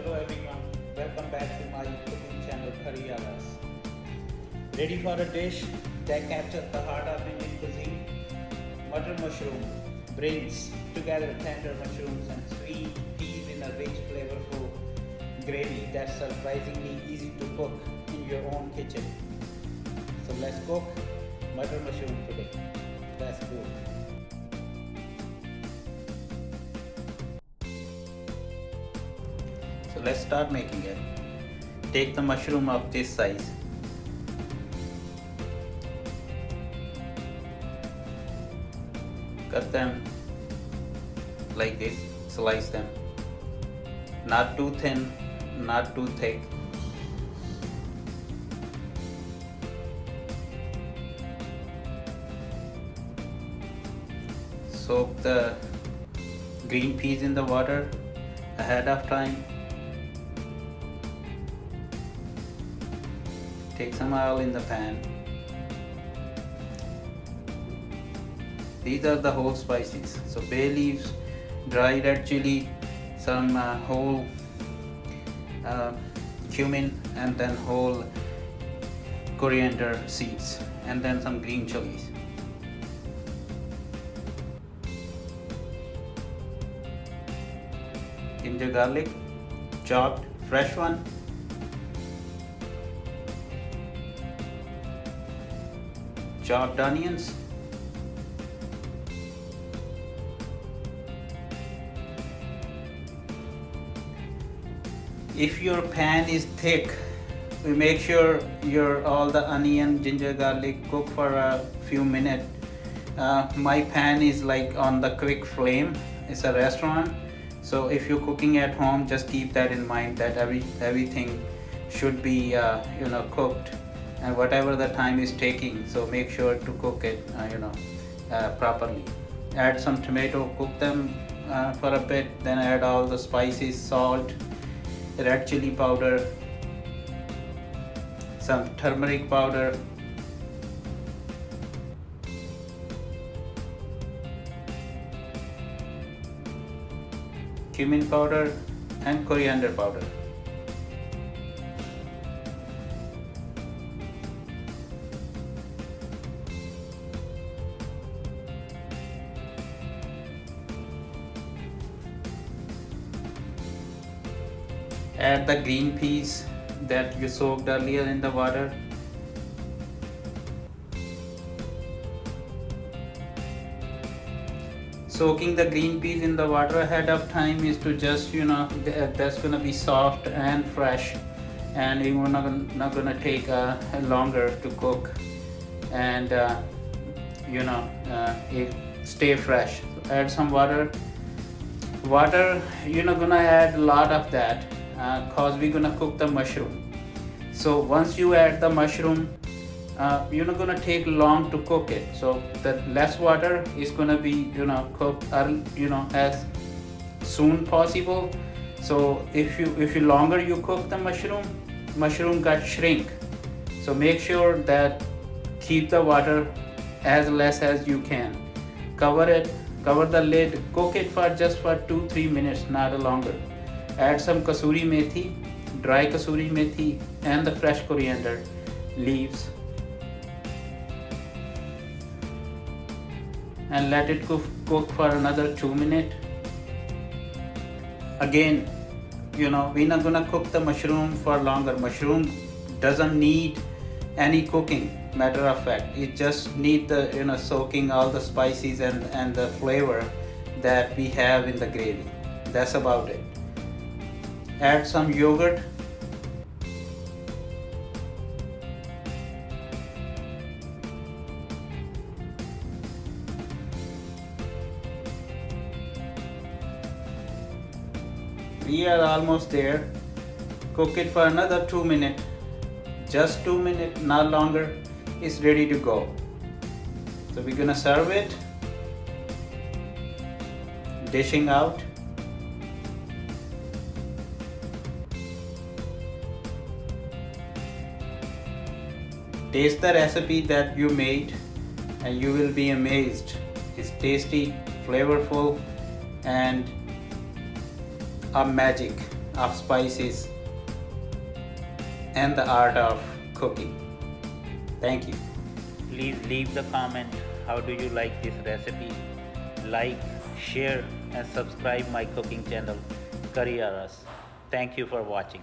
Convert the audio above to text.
Hello everyone, welcome back to my cooking channel Khariyalas. Ready for a dish that captures the heart of Indian cuisine? Mutton mushroom brings together tender mushrooms and sweet peas in a rich flavorful gravy that's surprisingly easy to cook in your own kitchen. So let's cook mutton mushroom today. Let's do it. So let's start making it. Take the mushroom of this size. Cut them like this, slice them. Not too thin, not too thick. Soak the green peas in the water ahead of time. Take some oil in the pan. These are the whole spices. So bay leaves, dry red chili, some whole cumin, and then whole coriander seeds, and then some green chilies. Ginger garlic, chopped, fresh one. Chopped onions, if your pan is thick, we make sure your all the onion, ginger, garlic cook for a few minutes. My pan is like on the quick flame. It's a restaurant, so if you're cooking at home, just keep that in mind that everything should be cooked, and whatever the time is taking, so make sure to cook it properly. Add some tomato, cook them for a bit, then add all the spices, salt, red chili powder, some turmeric powder, cumin powder, and coriander powder. Add the green peas that you soaked earlier in the water. Soaking the green peas in the water ahead of time is to just that's gonna be soft and fresh, and it's not gonna take longer to cook, and it stay fresh. So add some water. You're not gonna add a lot of that cause we're gonna cook the mushroom. So once you add the mushroom, you're not gonna take long to cook it. So the less water is gonna be cooked as soon possible. So if you longer you cook the mushroom got shrink. So make sure that keep the water as less as you can. Cover the lid, cook it for just 2-3 minutes, not longer. Add some kasuri methi, dry kasuri methi, and the fresh coriander leaves, and let it cook for another 2 minutes. Again, we're not gonna cook the mushroom for longer. Mushroom doesn't need any cooking. Matter of fact, it just need the soaking all the spices and the flavor that we have in the gravy. That's about it. Add some yogurt. We are almost there. Cook it for another 2 minutes. Just 2 minutes, not longer. It's ready to go. So we're gonna serve it. Dishing out. Taste the recipe that you made and you will be amazed. It's tasty, flavorful, and a magic. of spices and the art of cooking. Thank you. Please leave the comment how do you like this recipe. Like, share and subscribe my cooking channel Curry Aras. Thank you for watching.